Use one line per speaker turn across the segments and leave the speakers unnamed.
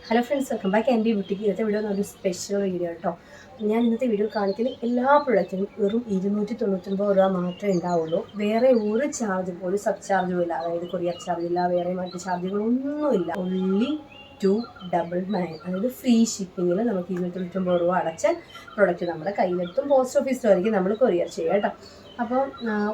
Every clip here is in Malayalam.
ഹലോ ഫ്രണ്ട്സ്, വെൽക്കം ബാക്ക് എൻ്റെ ബ്യൂട്ടിക്ക്. ഇന്നത്തെ വീഡിയോ ഒരു സ്പെഷ്യൽ വീഡിയോ കേട്ടോ. ഞാൻ ഇന്നത്തെ വീഡിയോ കാണിക്കുന്ന എല്ലാ പ്രൊഡക്റ്റിനും വെറും 299 രൂപ മാത്രമേ ഉണ്ടാവുള്ളൂ. വേറെ ഒരു ചാർജും, ഒരു സബ് ചാർജും ഇല്ല. അതായത് കൊറിയർ ചാർജ് ഇല്ല, വേറെ മറ്റ് ചാർജുകളൊന്നുമില്ല. ഓൺലി 299, അതായത് ഫ്രീ ഷിപ്പിങ്ങിൽ നമുക്ക് 299 രൂപ അടച്ച പ്രൊഡക്റ്റ് നമ്മുടെ കയ്യിലെത്തും. പോസ്റ്റ് ഓഫീസിൽ വരെയും നമ്മൾ കൊറിയർ ചെയ്യാം കേട്ടോ. അപ്പം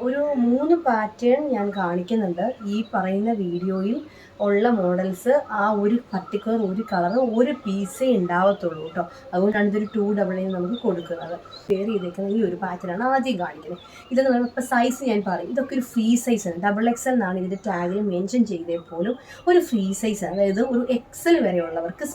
ഒരു 3 പാറ്റേൺ ഞാൻ കാണിക്കുന്നുണ്ട്. ഈ പറയുന്ന വീഡിയോയിൽ ഉള്ള മോഡൽസ് ആ ഒരു പർട്ടിക്കുലർ ഒരു കളർ ഒരു പീസേ ഉണ്ടാവത്തുള്ളൂ കേട്ടോ. അതുകൊണ്ടാണ് ഇതൊരു 299 നമുക്ക് കൊടുക്കുന്നത്. ഷെയർ ചെയ്തേക്കുന്നത് ഈ ഒരു പാറ്റേണാണ് ആദ്യം കാണിക്കുന്നത്. ഇതെന്ന് പറയുമ്പോൾ ഇപ്പോൾ സൈസ് ഞാൻ പറയും, ഇതൊക്കെ ഒരു ഫ്രീ സൈസാണ്. XXL എന്നാണ് ഇതിൻ്റെ ടാഗിൽ മെൻഷൻ ചെയ്തേ പോലും ഒരു ഫ്രീ സൈസാണ്. അതായത് ഒരു XL വരെയുള്ളവർക്ക്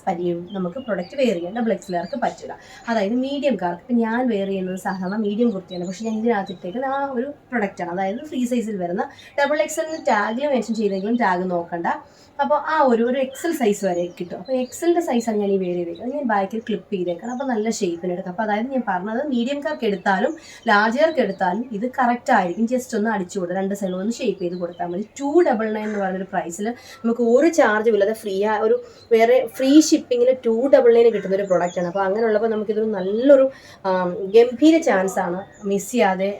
നമുക്ക് പ്രൊഡക്റ്റ് വെയർ ചെയ്യാം. XXLകാർക്ക് പറ്റില്ല. അതായത് മീഡിയംകാർക്ക്, ഇപ്പം ഞാൻ വെയർ ചെയ്യുന്നത് സാധാരണ മീഡിയം കുർത്തിയാണ്, പക്ഷേ ഞാൻ ഇതിനകത്തിട്ടേക്കുന്ന ആ ഒരു പ്രൊഡക്റ്റാണ്. അതായത് ഫ്രീ സൈസിൽ വരുന്ന XXL ടാഗിൽ മെൻഷൻ ചെയ്തെങ്കിലും ടാഗ് നോക്കണ്ട. അപ്പോൾ ആ ഒരു XL സൈസ് വരെ കിട്ടും. അപ്പോൾ XLൻ്റെ സൈസാണ് ഞാൻ ഈ വെയർ ചെയ്തേക്കുന്നത്. ഞാൻ ബാക്കിൽ ക്ലിപ്പ് ചെയ്തേക്കണം. അപ്പോൾ നല്ല ഷേപ്പിന് എടുക്കാം. അപ്പോൾ അതായത് ഞാൻ പറഞ്ഞത് മീഡിയംകാർക്ക് എടുത്താലും ലാർജർക്ക് എടുത്താലും ഇത് കറക്റ്റ് ആയിരിക്കും. ജസ്റ്റ് ഒന്ന് അടിച്ചു കൊടുക്കുക, 2 സൈഡിലും ഒന്ന് ഷേപ്പ് ചെയ്ത് കൊടുത്താൽ മതി. 299 എന്ന് പറയുന്നൊരു പ്രൈസിൽ നമുക്ക് ഒരു ചാർജും ഇല്ലാതെ ഒരു വേറെ ഫ്രീ ഷിപ്പിങ്ങിൽ 299 കിട്ടുന്ന ഒരു പ്രൊഡക്റ്റാണ്. അപ്പോൾ അങ്ങനെയുള്ളപ്പോൾ നമുക്കിതൊരു നല്ലൊരു ഗംഭീര ചാൻസാണ്. മിസ് ചെയ്യാതെ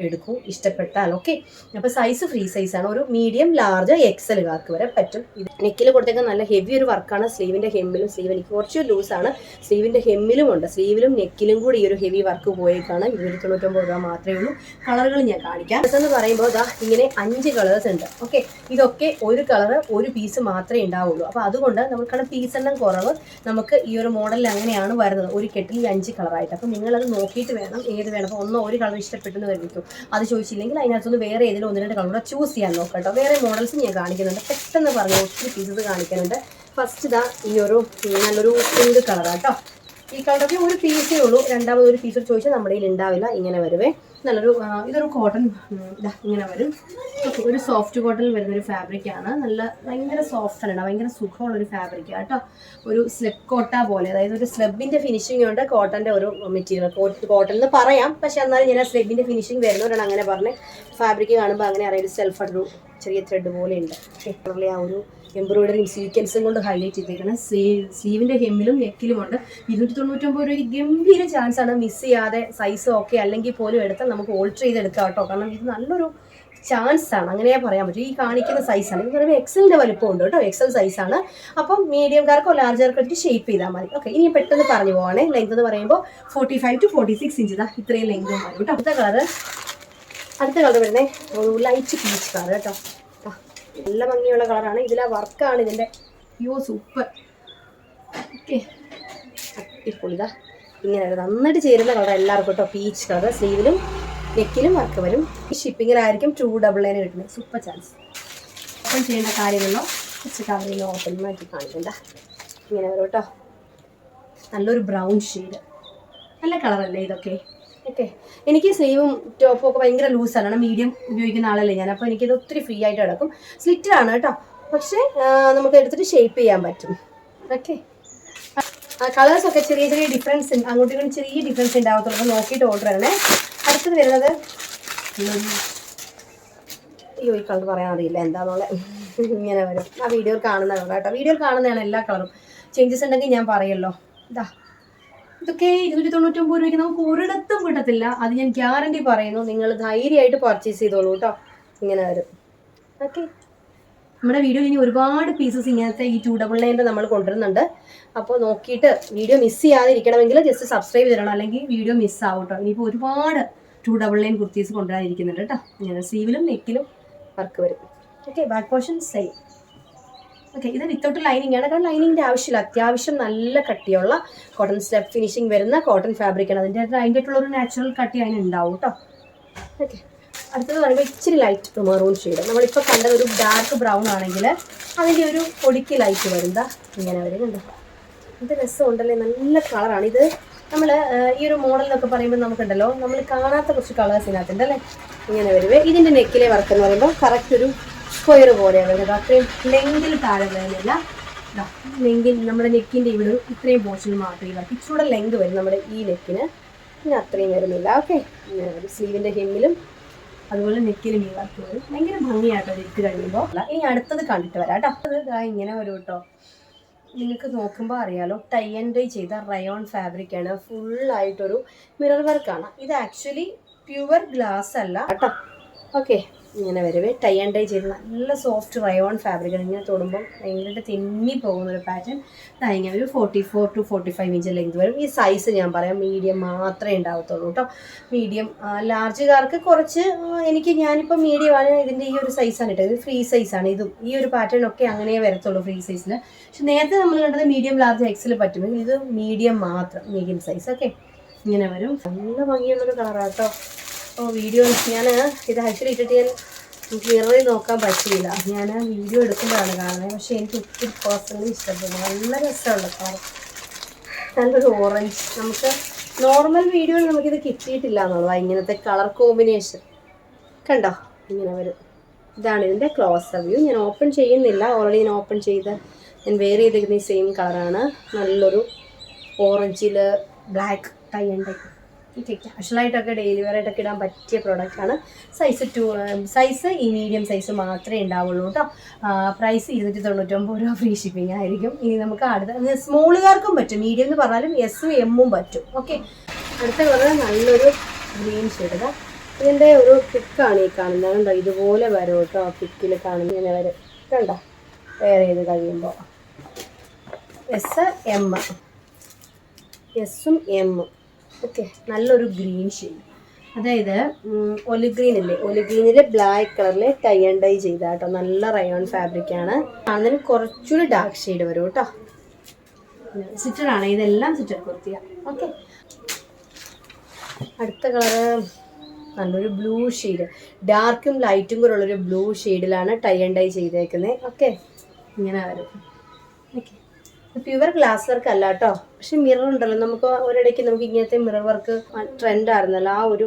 എടുക്കൂ ഇഷ്ടപ്പെട്ടാൽ. ഓക്കെ, അപ്പോൾ സൈസ് ഫ്രീ സൈസാണ്. ഒരു മീഡിയം, ലാർജ്, XLകാർക്ക് വരെ പറ്റും. ഇത് നെക്കിൽ കൊടുത്തേക്ക് നല്ല ഹെവി ഒരു വർക്കാണ്. സ്ലീവിൻ്റെ ഹെമ്മിലും, സ്ലീവ് എനിക്ക് കുറച്ച് ലൂസാണ്, സ്ലീവിൻ്റെ ഹെമ്മിലും ഉണ്ട്. സ്ലീവിലും നെക്കിലും കൂടി ഈ ഒരു ഹെവി വർക്ക് പോയേക്കാണ്. 299 രൂപ മാത്രമേ ഉള്ളൂ. കളറുകൾ ഞാൻ കാണിക്കാം. എന്ന് പറയുമ്പോൾ ഇതാ ഇങ്ങനെ 5 കളേഴ്സ് ഉണ്ട്. ഓക്കെ, ഇതൊക്കെ ഒരു കളറ് ഒരു പീസ് മാത്രമേ ഉണ്ടാവുള്ളൂ. അപ്പോൾ അതുകൊണ്ട് നമുക്കാണ് പീസ് എണ്ണം കുറവ്. നമുക്ക് ഈ ഒരു മോഡലിൽ അങ്ങനെയാണ് വരുന്നത്, ഒരു കെട്ടിൽ 5 കളറായിട്ട്. അപ്പോൾ നിങ്ങളത് നോക്കിയിട്ട് വേണം ഏത് വേണം. അപ്പോൾ ഒരു കളർ ഇഷ്ടപ്പെട്ടെന്ന് കരുതിക്കും. അത് ചോദിച്ചില്ലെങ്കിൽ അതിനകത്തൊന്ന് വേറെ ഏതെങ്കിലും 1-2 കളർ ചൂസ് ചെയ്യാൻ നോക്കാം കേട്ടോ. വേറെ മോഡൽസ് ഞാൻ കാണിക്കുന്നുണ്ട്. പെട്ടെന്ന് പറഞ്ഞു ഒത്തിരി പീസസ് കാണിക്കാനുണ്ട്. ഫസ്റ്റ് ഇതാ ഈ ഒരു നല്ലൊരു പിങ്ക് കളറാട്ടോ. ഈ കളറൊക്കെ ഒരു പീസേ ഉള്ളൂ. രണ്ടാമത് ഒരു പീസ് ചോദിച്ചാൽ നമ്മുടെ കയ്യിൽ ഉണ്ടാവില്ല. ഇങ്ങനെ വരുവേ. നല്ലൊരു ഇതൊരു കോട്ടൺ ഇതാ ഇങ്ങനെ വരും. ഓക്കെ, ഒരു സോഫ്റ്റ് കോട്ടണിൽ വരുന്നൊരു ഫാബ്രിക്കാണ്. ഭയങ്കര സോഫ്റ്റ് ആണ്, ഭയങ്കര സുഖമുള്ളൊരു ഫാബ്രിക്കാണ് കേട്ടോ. ഒരു സ്ലെബ് കോട്ട പോലെ, അതായത് ഒരു സ്ലെബിൻ്റെ ഫിനിഷിംഗ് ഉണ്ട്. കോട്ടൻ്റെ ഒരു മെറ്റീരിയൽ കോട്ടൺ എന്ന് പറയാം, പക്ഷെ എന്നാലും ഞാൻ ആ സ്ലെബിൻ്റെ ഫിനിഷിംഗ് വരുന്നവരാണ് അങ്ങനെ പറഞ്ഞ്. ഫാബ്രിക് കാണുമ്പോൾ അങ്ങനെ അറിയാം, സെൽഫായിട്ടൊരു ചെറിയ ത്രെഡ് പോലെ ഉണ്ട്. ഓക്കെ, ആ ഒരു എംബ്രോയിഡറിയും സീക്വൻസും കൊണ്ട് ഹൈലൈറ്റ് ചെയ്തേക്കണം. സ്ലീവിൻ്റെ ഹെമ്മിലും നെക്കിലും ഉണ്ട്. 299 രൂപ ഗംഭീര ചാൻസാണ്. മിസ് ചെയ്യാതെ സൈസ് ഓക്കെ അല്ലെങ്കിൽ പോലും എടുത്താൽ നമുക്ക് ഓൾട്ടർ ചെയ്തെടുക്കാം കേട്ടോ. കാരണം ഇത് നല്ലൊരു ചാൻസാണ്, അങ്ങനെയാ പറയാൻ പറ്റും. ഈ കാണിക്കുന്ന സൈസാണ്. ഇത് പറയുമ്പോൾ XLൻ്റെ വലിപ്പം ഉണ്ട് കേട്ടോ. XL സൈസാണ്. അപ്പം മീഡിയംകാർക്കോ ലാർജർക്കോ എടുത്ത് ഷേപ്പ് ചെയ്താൽ മതി. ഓക്കെ, ഇനി പെട്ടെന്ന് പറഞ്ഞു പോവാണേ. ലെങ്ത് എന്ന് പറയുമ്പോൾ 45 to 46 ഇഞ്ച് ഇതാ ഇത്രയും ലെങ്തും വരും കേട്ടോ. അടുത്ത കളർ വരുന്നത് ഒരു ലൈറ്റ് പീച്ച് കളർ കേട്ടോ. നല്ല ഭംഗിയുള്ള കളറാണ്. ഇതിലെ വർക്കാണ് ഇതിൻ്റെ സൂപ്പർ. ഓക്കെ, അടിപൊളിതാ ഇങ്ങനെ നന്നായിട്ട് ചേരുന്ന കളർ എല്ലാവർക്കും കേട്ടോ. പീച്ച് കളർ, സ്ലീവിലും നെക്കിലും വർക്ക് വരും. ഈ ഷിപ്പിങ്ങിലായിരിക്കും 299 കിട്ടുന്നത്. Super chance. ഓപ്പൺ ചെയ്യേണ്ട കാര്യങ്ങളോ കുറച്ച് കളറിൽ ഓപ്പൺ ആക്കി കാണിക്കണ്ട. ഇങ്ങനെ വരും കേട്ടോ. നല്ലൊരു ബ്രൗൺ ഷെയ്ഡ്, നല്ല കളറല്ലേ ഇതൊക്കെ. ഓക്കെ, എനിക്ക് സ്ലീവും ടോപ്പും ഒക്കെ ഭയങ്കര ലൂസാണ്. മീഡിയം ഉപയോഗിക്കുന്ന ആളല്ലേ ഞാൻ. അപ്പോൾ എനിക്കിത് ഒത്തിരി ഫ്രീ ആയിട്ട് കിടക്കും. സ്ലിറ്റഡാണ് കേട്ടോ, പക്ഷേ നമുക്ക് എടുത്തിട്ട് ഷേപ്പ് ചെയ്യാൻ പറ്റും. ഓക്കെ, കളേഴ്സൊക്കെ ചെറിയ ചെറിയ ഡിഫറൻസ് ഉണ്ട്, അങ്ങോട്ടും ഇങ്ങോട്ടും ചെറിയ ഡിഫറൻസ് ഉണ്ടാവത്തുള്ളൂ. നോക്കിയിട്ട് ഓർഡർ ചെയ്യണേ. അടുത്തത് വരുന്നത് ഈ കളർ പറയാൻ അറിയില്ല എന്താണെന്നുള്ളത്. ഇങ്ങനെ വരും. ആ വീഡിയോയിൽ കാണുന്ന കളർ കേട്ടോ. വീഡിയോയിൽ കാണുന്നതാണ് എല്ലാ കളറും. ചേഞ്ചസ് ഉണ്ടെങ്കിൽ ഞാൻ പറയല്ലോ. ഇതൊക്കെ 299 രൂപയ്ക്ക് നമുക്ക് ഒരിടത്തും കിട്ടത്തില്ല. അത് ഞാൻ ഗ്യാരണ്ടി പറയുന്നു. നിങ്ങൾ ധൈര്യമായിട്ട് പർച്ചേസ് ചെയ്തോളൂ കേട്ടോ. ഇങ്ങനെ വരും. ഓക്കെ, നമ്മുടെ വീഡിയോയിൽ ഇനി ഒരുപാട് പീസസ് ഇങ്ങനത്തെ ഈ 299 നമ്മൾ കൊണ്ടുവരുന്നുണ്ട്. അപ്പോൾ നോക്കിയിട്ട് വീഡിയോ മിസ് ചെയ്യാതിരിക്കണമെങ്കിൽ ജസ്റ്റ് സബ്സ്ക്രൈബ് ചെയ്യണം, അല്ലെങ്കിൽ വീഡിയോ മിസ്സാവും കേട്ടോ. ഇനിയിപ്പോൾ ഒരുപാട് 299 കുർത്തീസ് കൊണ്ടുവരാനിരിക്കുന്നുണ്ട് കേട്ടോ. ഇങ്ങനെ സ്ലീവിലും നെക്കിലും വർക്ക് വരും. Okay, back portion same. Okay, ഇത് വിത്തൗട്ട് ലൈനിങ് ആണ്. കാരണം ലൈനിങ്ങിൻ്റെ ആവശ്യമില്ല. അത്യാവശ്യം നല്ല കട്ടിയുള്ള കോട്ടൺ സ്റ്റെപ്പ് ഫിനിഷിങ് വരുന്ന കോട്ടൺ ഫാബ്രിക്കാണ്. അതിൻ്റെ ആയിട്ടുള്ളൊരു നാച്ചുറൽ കട്ടി അതിന് ഉണ്ടാവും കേട്ടോ. ഓക്കെ, അടുത്തത് പറയുമ്പോൾ ഇച്ചിരി ലൈറ്റ് മെറൂൺ ഷെയ്ഡ്. നമ്മളിപ്പോൾ കണ്ടത് ഒരു ഡാർക്ക് ബ്രൗൺ ആണെങ്കിൽ അതിൻ്റെ ഒരു പൊടിക്ക് ലൈറ്റ് വരുന്ന ഇങ്ങനെ വരുന്നുണ്ട്. ഇത് രസമുണ്ടല്ലേ, നല്ല കളറാണ്. ഇത് നമ്മൾ ഈ ഒരു മോഡലിനൊക്കെ പറയുമ്പോൾ നമുക്കുണ്ടല്ലോ, നമ്മൾ കാണാത്ത കുറച്ച് കളേഴ്സ് ഇതിനകത്തുണ്ട് അല്ലേ. ഇങ്ങനെ വരുവേ. ഇതിൻ്റെ നെക്കിലെ വർക്ക് എന്ന് പറയുമ്പോൾ കറക്റ്റ് ഒരു സ്ക്വയർ പോലെയാണ് വരുന്നത്. അത്രയും ലെങ്കിൽ താഴെ വരുന്നില്ല. ലെങ്കിൽ നമ്മുടെ നെക്കിൻ്റെ ഇവിടെ ഇത്രയും പോർഷൻ മാത്രമേ വർക്ക്. ഇച്ചിരൂടെ ലെങ്ക് വരും നമ്മുടെ ഈ നെക്കിന്. പിന്നെ അത്രയും വരുന്നില്ല. ഓക്കെ, സ്ലീവിൻ്റെ ഹെമ്മിലും അതുപോലെ നെക്കിലും ഈ വർക്ക് വരും. ഭയങ്കര ഭംഗിയാട്ടോ ഇത് ഇട്ട് കഴിയുമ്പോൾ. ഇനി അടുത്തത് കണ്ടിട്ട് വരാം കേട്ടോ. അത് ഇങ്ങനെ വരും കേട്ടോ. നിങ്ങൾക്ക് നോക്കുമ്പോൾ അറിയാലോ, ടൈ ആൻഡ് ഡൈ ചെയ്ത റയോൺ ഫാബ്രിക്കാണ്. ഫുള്ളായിട്ടൊരു മിറർ വർക്കാണ്. ഇത് ആക്ച്വലി പ്യുവർ ഗ്ലാസ് അല്ല കേട്ടോ. ഓക്കെ, ഇങ്ങനെ വരവേ ടൈ ആൻഡ് ഡൈ ചെയ്ത് നല്ല സോഫ്റ്റ് റയോൺ ഫാബ്രിക്കാണ്. ഇങ്ങനെ തൊടുമ്പം ഭയങ്കരമായിട്ട് തെന്നി പോകുന്നൊരു പാറ്റേൺ. ഇങ്ങനെ ഒരു 44 to 45 ഇഞ്ച് ലെങ്ത് വരും. ഈ സൈസ് ഞാൻ പറയാം, മീഡിയം മാത്രമേ ഉണ്ടാവത്തുള്ളൂ കേട്ടോ. മീഡിയം, ലാർജുകാർക്ക് കുറച്ച്, ഞാനിപ്പോൾ മീഡിയമാണ്, ഇതിൻ്റെ ഈ ഒരു സൈസാണ് ഇട്ടത്. ഇത് ഫ്രീ സൈസാണ്. ഇതും ഈ ഒരു പാറ്റേൺ ഒക്കെ അങ്ങനെ വരത്തുള്ളൂ ഫ്രീ സൈസിൽ. പക്ഷെ നേരത്തെ നമ്മൾ കണ്ടത് മീഡിയം, ലാർജ്, എക്സിൽ പറ്റുമെങ്കിൽ ഇത് മീഡിയം മാത്രം, മീഡിയം സൈസ്. ഓക്കെ, ഇങ്ങനെ വരും. നല്ല ഭംഗിയുള്ളൊരു കളറാണ് കേട്ടോ. വീഡിയോ ഞാൻ ഇത് ആക്ച്വലി ഇട്ടിട്ട് ഞാൻ മിററിൽ നോക്കാൻ പറ്റിയില്ല. ഞാൻ വീഡിയോ എടുക്കുമ്പോഴാണ് കാണുന്നത്. പക്ഷേ എനിക്ക് ഒത്തിരി പേഴ്സണലി ഇഷ്ടപ്പെടുന്നു. നല്ല രസമുള്ള കളർ, നല്ലൊരു ഓറഞ്ച്. നമുക്ക് നോർമൽ വീഡിയോയിൽ നമുക്കിത് കിട്ടിയിട്ടില്ല എന്നുള്ളതാണ് ഇങ്ങനത്തെ കളർ കോമ്പിനേഷൻ. കണ്ടോ, ഇങ്ങനെ വരും. ഇതാണ് ഇതിൻ്റെ ക്ലോസ് വ്യൂ. ഞാൻ ഓപ്പൺ ചെയ്യുന്നില്ല, ഓൾറെഡി ഞാൻ ഓപ്പൺ ചെയ്ത് ഞാൻ വെയർ ചെയ്തിരിക്കുന്ന ഈ സെയിം കളറാണ്. നല്ലൊരു ഓറഞ്ചിൽ ബ്ലാക്ക് ടൈ ആൻഡ് ഡൈ. ക്യാഷ്വലായിട്ടൊക്കെ ഡെയിലി വെയർ ആയിട്ടൊക്കെ ഇടാൻ പറ്റിയ പ്രോഡക്റ്റാണ്. സൈസ് ഈ മീഡിയം സൈസ് മാത്രമേ ഉണ്ടാവുള്ളൂ കേട്ടോ. പ്രൈസ് 299 രൂപ, ഫ്രീ ഷിപ്പിംഗ് ആയിരിക്കും. ഇനി നമുക്ക് അടുത്ത സ്മോളുകാർക്കും പറ്റും, മീഡിയം എന്ന് പറഞ്ഞാലും എസും എമ്മും പറ്റും. ഓക്കെ, അടുത്ത കളർ നല്ലൊരു ഗ്രീൻ ഷെയ്ഡ്. ഇതിൻ്റെ ഒരു പിക്കാണ് ഈ കാണുന്നത്. കണ്ടോ, ഇതുപോലെ വരും കേട്ടോ. പിക്കിൽ കാണുന്ന ഇങ്ങനെ വരും. കണ്ടോ, വെയർ ചെയ്ത് കഴിയുമ്പോൾ എസ് എം, എസും എമ്മും. ഓക്കെ, നല്ലൊരു ഗ്രീൻ ഷെയ്ഡ്. അതായത് ഒലിവ് ഗ്രീൻ ഇല്ലേ, ഒലിവ് ഗ്രീനിൽ ബ്ലാക്ക് കളറിൽ ടൈ ആൻഡ് ഡൈ ചെയ്ത കേട്ടോ. നല്ല റയോൺ ഫാബ്രിക്കാണ്. അതിന് കുറച്ചുകൂടി ഡാർക്ക് ഷെയ്ഡ് വരും കേട്ടോ. സിറ്ററാണ്, ഇതെല്ലാം സിറ്റർ കുർത്തിയാണ്. ഓക്കെ, അടുത്ത കളറ് നല്ലൊരു ബ്ലൂ ഷെയ്ഡ്, ഡാർക്കും ലൈറ്റും കൂടെ ഉള്ളൊരു ബ്ലൂ ഷെയ്ഡിലാണ് ടൈ ആൻഡ് ഡൈ ചെയ്തേക്കുന്നത്. ഓക്കെ, ഇങ്ങനെ വരും. ഓക്കെ, പ്യുവർ ഗ്ലാസ് വർക്ക് അല്ല കേട്ടോ. പക്ഷെ മിറർ ഉണ്ടല്ലോ, നമുക്ക് ഒരിടയ്ക്ക് നമുക്ക് ഇങ്ങനത്തെ മിറർ വർക്ക് ട്രെൻഡായിരുന്നല്ലോ, ആ ഒരു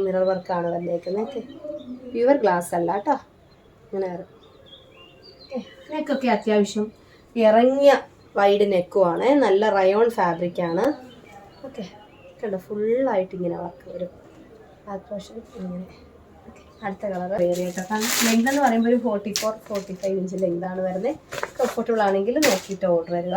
മിറർ വർക്കാണ് വന്നേക്കുന്നത്. ഓക്കെ, പ്യുവർ ഗ്ലാസ് അല്ല കേട്ടോ. ഇങ്ങനെ വരും. ഓക്കെ, നെക്കൊക്കെ അത്യാവശ്യം ഇറങ്ങിയ വൈഡ് നെക്കുമാണ്. നല്ല റയോൺ ഫാബ്രിക്കാണ്. ഓക്കെ, കണ്ടോ, ഫുള്ളായിട്ട് ഇങ്ങനെ വർക്ക് വരും. ബാക്ക് പോർഷൻ ഇങ്ങനെ. ഓക്കെ, അടുത്ത കളർ വേറെ കേട്ടോ. ലെങ്ത് എന്ന് പറയുമ്പോൾ ഒരു 44-45 ഇഞ്ച് ലെങ്താണ് വരുന്നത്. കംഫർട്ടബിൾ ആണെങ്കിൽ നോക്കിയിട്ട് ഓർഡർ വരിക.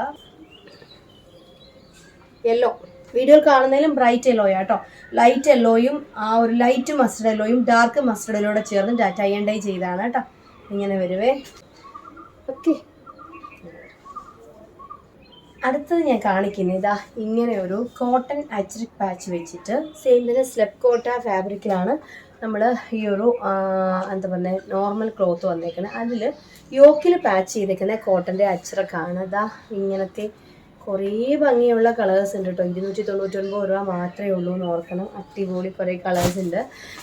യെല്ലോ വീഡിയോയിൽ കാണുന്നതിലും ബ്രൈറ്റ് യെല്ലോ കേട്ടോ. ലൈറ്റ് യെല്ലോയും ആ ഒരു ലൈറ്റ് മസ്റ്റർഡ് യെല്ലോയും ഡാർക്ക് മസ്റ്റർഡ് യെല്ലോയുടെ ചേർന്ന് ടൈ ആൻഡ് ഡൈ ചെയ്താണ് കേട്ടോ. ഇങ്ങനെ വരുവേ. ഓക്കെ, അടുത്തത് ഞാൻ കാണിക്കുന്നത് ഇതാ ഇങ്ങനെ ഒരു കോട്ടൺ അച്രിക് പാച്ച് വെച്ചിട്ട് സെയിം തന്നെ സ്ലെപ്പ് കോട്ട ഫാബ്രിക്കിലാണ് നമ്മൾ ഈ ഒരു എന്താ പറയുക നോർമൽ ക്ലോത്ത് വന്നേക്കുന്നത്. അതിൽ യോക്കിൽ പാച്ച് ചെയ്തേക്കുന്ന കോട്ടൻ്റെ അച്രക്കാണ്. ഇതാ ഇങ്ങനത്തെ കുറേ ഭംഗിയുള്ള കളേഴ്സ് ഉണ്ട് കേട്ടോ. 299 രൂപ മാത്രമേ ഉള്ളൂ എന്ന് ഓർക്കണം. അടിപൊളി കുറേ കളേഴ്സ് ഉണ്ട്.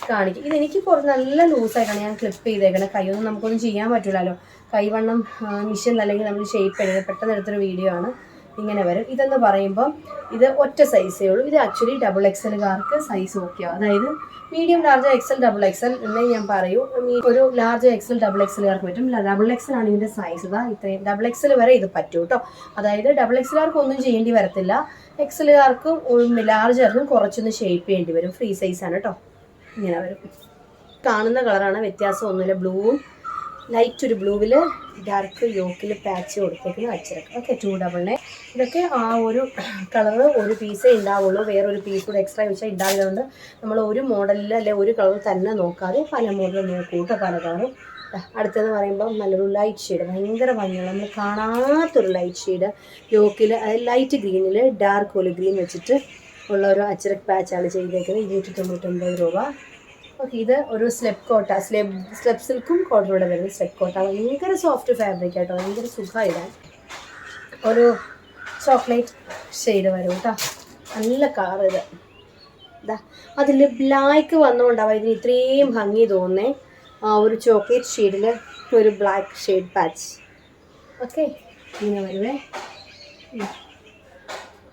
കാണിക്കും. ഇതെനിക്ക് നല്ല ലൂസായിട്ടാണ് ഞാൻ ക്ലിപ്പ് ചെയ്തേക്കണം. കൈയൊന്നും നമുക്കൊന്നും ചെയ്യാൻ പറ്റില്ലല്ലോ. കൈവണ്ണം മിഷീനിൽ അല്ലെങ്കിൽ നമ്മൾ ഷേപ്പ് ചെയ്ത് പെട്ടെന്ന് എടുത്തൊരു വീഡിയോ ആണ്. ഇങ്ങനെ വരും. ഇതെന്ന് പറയുമ്പം ഇത് ഒറ്റ സൈസേ ഉള്ളൂ. ഇത് ആക്ച്വലി XXLകാർക്ക് സൈസ് ഓക്കെയോ, അതായത് മീഡിയം, ലാർജ്, XL, XXL എന്നേ ഞാൻ പറയൂ. ഒരു ലാർജ് XL, XXLകാർക്ക് പറ്റും. XXL ആണ് ഇതിൻ്റെ സൈസ്. ഇതാ ഇത്രയും XXL വരെ ഇത് പറ്റും കേട്ടോ. അതായത് XXLകാർക്ക് ഒന്നും ചെയ്യേണ്ടി വരത്തില്ല. XLകാർക്കും ലാർജർക്കും കുറച്ചൊന്ന് ഷേപ്പ് ചെയ്യേണ്ടി വരും. ഫ്രീ സൈസാണ് കേട്ടോ. ഇങ്ങനെ വരും. കാണുന്ന കളറാണ്, വ്യത്യാസം ഒന്നുമില്ല. ബ്ലൂവും ലൈറ്റ് ഒരു ബ്ലൂവിൽ ഡാർക്ക് യോക്കിൽ പാച്ച് കൊടുത്തേക്കുന്ന അച്ചരക്ക്. ഓക്കെ, 299. ഇതൊക്കെ ആ ഒരു കളറ് ഒരു പീസേ ഉണ്ടാവുള്ളൂ. വേറൊരു പീസ് കൂടെ എക്സ്ട്രാ വെച്ചാൽ ഉണ്ടായതുകൊണ്ട് നമ്മൾ ഒരു മോഡലിൽ അല്ലെ ഒരു കളർ തന്നെ നോക്കാതെ പല മോഡൽ നോക്കൂട്ടോ, പല കളറും. അടുത്തെന്ന് പറയുമ്പോൾ നല്ലൊരു ലൈറ്റ് ഷെയ്ഡ്, ഭയങ്കര ഭംഗിയാണ്. നമ്മൾ കാണാത്തൊരു ലൈറ്റ് ഷെയ്ഡ് യോക്കിൽ, ലൈറ്റ് ഗ്രീനിൽ ഡാർക്ക് ഒലിവ് ഗ്രീൻ വെച്ചിട്ട് ഉള്ള ഒരു അച്ചരക്ക് പാച്ചാണ് ചെയ്തേക്കുന്നത്. 299 രൂപ. ഓക്കെ, ഇത് ഒരു സ്ലെപ്പ് കോട്ട, സ്ലെപ്പ് സിൽക്കും കോട്ടനോടെ വരുന്ന സ്ലെപ്പ് കോട്ട. ഭയങ്കര സോഫ്റ്റ് ഫാബ്രിക് ആയിട്ടോ, ഭയങ്കര സുഖമാണ് ഇടാൻ. ഒരു ചോക്ലേറ്റ് ഷെയ്ഡ് വരും കേട്ടോ. നല്ല കളർ ഇത്. ഇതാ അതിൽ ബ്ലാക്ക് വന്നുകൊണ്ടാവാം ഇതിന് ഇത്രയും ഭംഗി തോന്നുന്നേ. ഒരു ചോക്ലേറ്റ് ഷെയ്ഡിൽ ഒരു ബ്ലാക്ക് ഷെയ്ഡ് പാച്ച്. ഓക്കെ, ഇങ്ങനെ വരുവേ.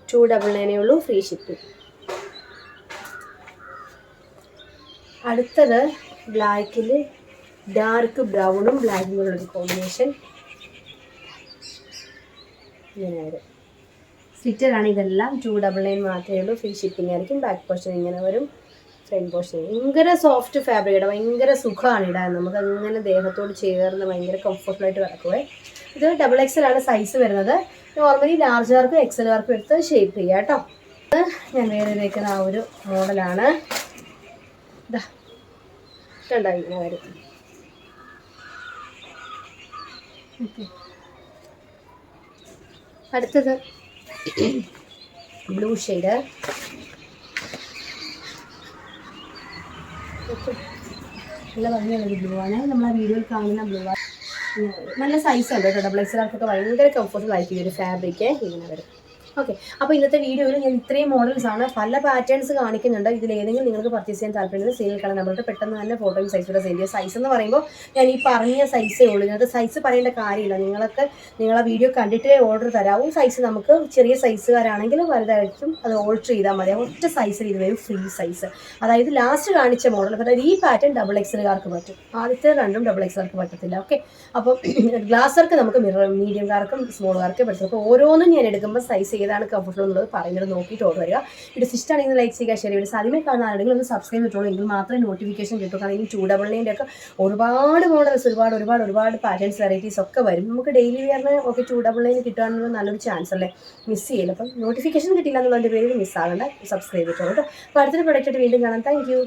299 ഉള്ളൂ, ഫ്രീ ഷിപ്പിംഗ്. അടുത്തത് ബ്ലാക്കിൽ ഡാർക്ക് ബ്രൗണും ബ്ലാക്കും കൂടെ ഒരു കോമ്പിനേഷൻ. ഇങ്ങനെ വരും. സ്ലിറ്ററാണ് ഇതെല്ലാം. 299 മാത്രമേ ഉള്ളൂ, ഫ്രീ ഷിപ്പിംഗ് ആയിരിക്കും. ബാക്ക് പോർഷൻ ഇങ്ങനെ വരും, ഫ്രണ്ട് പോർഷൻ. ഭയങ്കര സോഫ്റ്റ് ഫാബ്രിക്, ഭയങ്കര സുഖമാണ് ഇടാൻ. നമുക്ക് അങ്ങനെ ദേഹത്തോട് ചേർന്ന് ഭയങ്കര കംഫർട്ടബിളായിട്ട് കിടക്കുവേ. ഇത് XXL ആണ് സൈസ് വരുന്നത്. നോർമലി ലാർജുകാർക്കും എക്സലുകാർക്കും എടുത്ത് ഷേപ്പ് ചെയ്യാം കേട്ടോ. ഞാൻ വേറെ വയ്ക്കുന്ന ആ ഒരു മോഡലാണ്. ഇതാ കണ്ടായി ഇങ്ങനെ വരും. അടുത്തത് ബ്ലൂ ഷെയ്ഡ്. നല്ല ഭംഗിയുള്ളൊരു ബ്ലൂ ആണ്. നമ്മൾ ആ വീഡിയോയിൽ കാണുന്ന ബ്ലൂ ആണ്. നല്ല സൈസ് ഉണ്ട് കേട്ടോ. ഡബിൾ എക്സലുകാർക്കൊക്കെ ഭയങ്കര കംഫർട്ടബിൾ ആയിരിക്കും ഈ ഒരു ഫാബ്രിക്ക്. ഇങ്ങനെ വരും. ഓക്കെ, അപ്പോൾ ഇന്നത്തെ വീഡിയോയിൽ ഞാൻ ഇത്രയും മോഡൽസ് ആണ്, പല പാറ്റേൺസ് കാണിക്കുന്നുണ്ട്. ഇതിലേതെങ്കിലും നിങ്ങൾക്ക് പർച്ചേസ് ചെയ്യാൻ താല്പര്യമുണ്ടെങ്കിൽ സെയിൽ കളർ നമ്മളുടെ പെട്ടെന്ന് തന്നെ ഫോട്ടോയും സൈസൂടെ സെൻഡ് ചെയ്യുക. സൈസ് എന്ന് പറയുമ്പോൾ ഞാൻ ഈ പറഞ്ഞ സൈസേ ഉള്ളൂ. നിങ്ങൾക്ക് സൈസ് പറയേണ്ട കാര്യമില്ല. നിങ്ങളെ വീഡിയോ കണ്ടിട്ടേ ഓർഡർ തരാവും. സൈസ് നമുക്ക് ചെറിയ സൈസുകാരാണെങ്കിൽ വലുതായിരിക്കും, അത് ഓൾട്ടർ ചെയ്താൽ മതി. ഒറ്റ സൈസിൽ ഇത് വരും, ഫ്രീ സൈസ്. അതായത് ലാസ്റ്റ് കാണിച്ച മോഡൽ, അതായത് ഈ പാറ്റേൺ ഡബിൾ എക്സലുകാർക്ക് പറ്റും, ആദ്യത്തെ രണ്ടും ഡബിൾ എക്സലുകാർക്ക് പറ്റത്തില്ല. ഓക്കെ, അപ്പോൾ ഗ്ലാസർക്ക് നമുക്ക് മീഡിയംകാർക്കും സ്മോളുകാർക്കും പറ്റും. അപ്പോൾ ഓരോന്നും ഞാൻ എടുക്കുമ്പോൾ സൈസ് ഏതാണ് കംഫർട്ടബിൾ എന്നുള്ളത് പറയുന്നത് നോക്കിയിട്ട് ഓർഡർ വരിക. വീഡിയോ ഇഷ്ടമാണെങ്കിൽ ലൈക്ക് ചെയ്യുക, ഷെയർ ചെയ്യുക. ആദ്യമേ കാണുന്ന ആരെങ്കിലും ഒന്ന് സബ്സ്ക്രൈബ് ചെയ്തിട്ടുള്ളൂ എങ്കിൽ മാത്രമേ നോട്ടിഫിക്കേഷൻ കിട്ടൂ. കാരണം ഇനി 299 ഒക്കെ ഒരുപാട് മോഡൽസ്, ഒരുപാട് പാറ്റേൺസ്, വെറൈറ്റീസ് ഒക്കെ വരും. നമുക്ക് ഡെയിലി വെയറിന് ഒക്കെ 299 കിട്ടുകയാണെന്നുള്ള നല്ലൊരു ചാൻസ് അല്ലേ, മിസ് ചെയ്യില്ല. അപ്പം നോട്ടിഫിക്കേഷൻ കിട്ടില്ല എന്നുള്ളതിൻ്റെ പേരിൽ മിസ്സാകണ്ട, സബ്സ്ക്രൈബ് ചെയ്തിട്ടുള്ളൂ കേട്ടോ. അപ്പോൾ അടുത്തൊരു പ്രൊഡക്റ്റായിട്ട് വീണ്ടും കാണാം. Thank you.